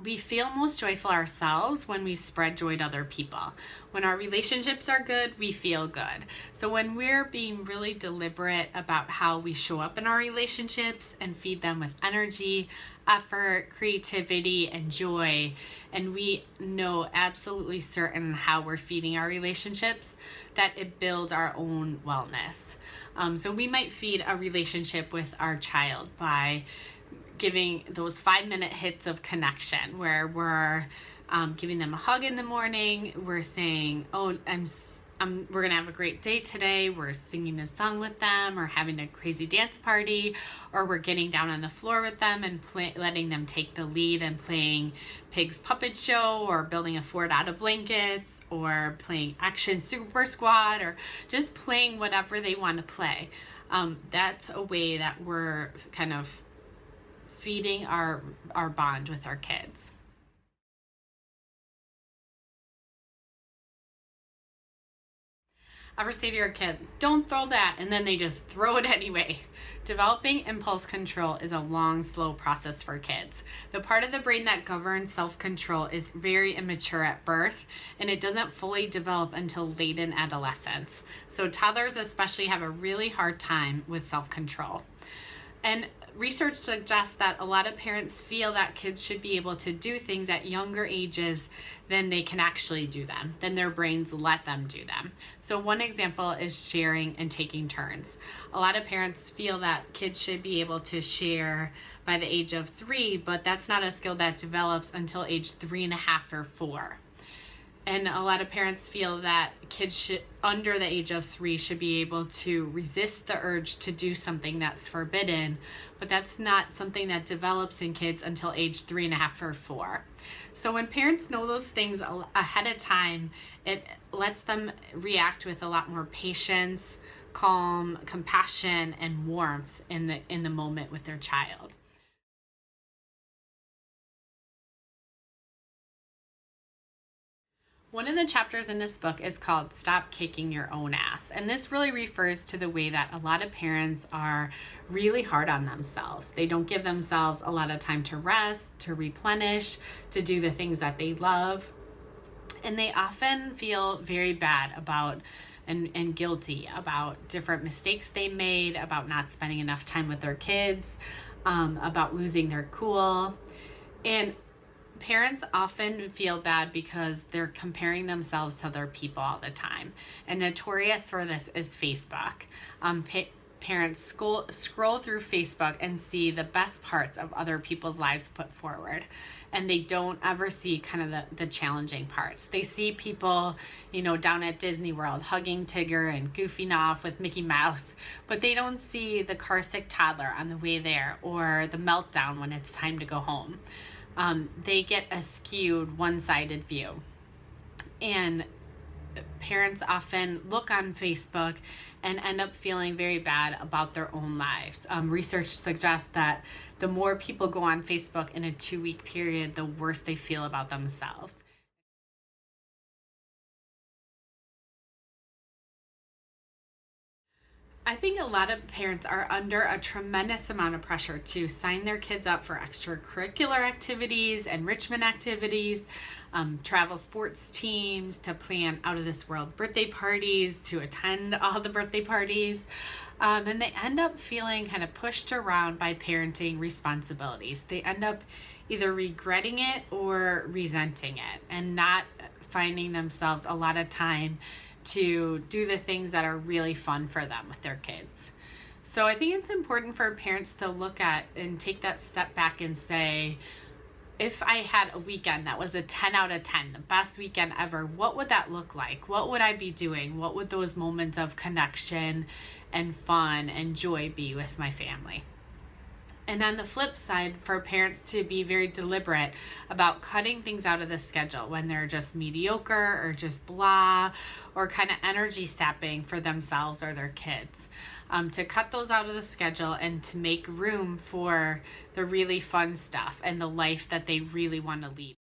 We feel most joyful ourselves when we spread joy to other people. When our relationships are good, we feel good. So when we're being really deliberate about how we show up in our relationships and feed them with energy, effort, creativity, and joy, and we know absolutely certain how we're feeding our relationships, that it builds our own wellness. So we might feed a relationship with our child by giving those 5-minute hits of connection where we're giving them a hug in the morning. We're saying, oh, we're gonna have a great day today. We're singing a song with them or having a crazy dance party, or we're getting down on the floor with them and letting them take the lead and playing Pig's Puppet Show, or building a fort out of blankets, or playing Action Super Squad, or just playing whatever they want to play. That's a way that we're kind of feeding our bond with our kids. Ever say to your kid, don't throw that, and then they just throw it anyway? Developing impulse control is a long, slow process for kids. The part of the brain that governs self-control is very immature at birth, and it doesn't fully develop until late in adolescence. So toddlers especially have a really hard time with self-control. And research suggests that a lot of parents feel that kids should be able to do things at younger ages than they can actually do them, than their brains let them do them. So one example is sharing and taking turns. A lot of parents feel that kids should be able to share by the age of 3, but that's not a skill that develops until age 3.5 or 4. And a lot of parents feel that kids under the age of 3 should be able to resist the urge to do something that's forbidden, but that's not something that develops in kids until age 3.5 or 4. So when parents know those things ahead of time, it lets them react with a lot more patience, calm, compassion, and warmth in the moment with their child. One of the chapters in this book is called Stop Kicking Your Own Ass. And this really refers to the way that a lot of parents are really hard on themselves. They don't give themselves a lot of time to rest, to replenish, to do the things that they love. And they often feel very bad about and guilty about different mistakes they made, about not spending enough time with their kids, about losing their cool. And parents often feel bad because they're comparing themselves to other people all the time. And notorious for this is Facebook. Parents scroll through Facebook and see the best parts of other people's lives put forward. And they don't ever see kind of the challenging parts. They see people, down at Disney World hugging Tigger and goofing off with Mickey Mouse, but they don't see the car sick toddler on the way there, or the meltdown when it's time to go home. They get a skewed, one-sided view. And parents often look on Facebook and end up feeling very bad about their own lives. Research suggests that the more people go on Facebook in a 2-week period, the worse they feel about themselves. I think a lot of parents are under a tremendous amount of pressure to sign their kids up for extracurricular activities, enrichment activities, travel sports teams, to plan out of this world birthday parties, to attend all the birthday parties. And they end up feeling kind of pushed around by parenting responsibilities. They end up either regretting it or resenting it, and not finding themselves a lot of time to do the things that are really fun for them with their kids. So I think it's important for parents to look at and take that step back and say, if I had a weekend that was a 10 out of 10, the best weekend ever, what would that look like? What would I be doing? What would those moments of connection and fun and joy be with my family? And on the flip side, for parents to be very deliberate about cutting things out of the schedule when they're just mediocre or just blah, or kind of energy sapping for themselves or their kids. To cut those out of the schedule and to make room for the really fun stuff and the life that they really want to lead.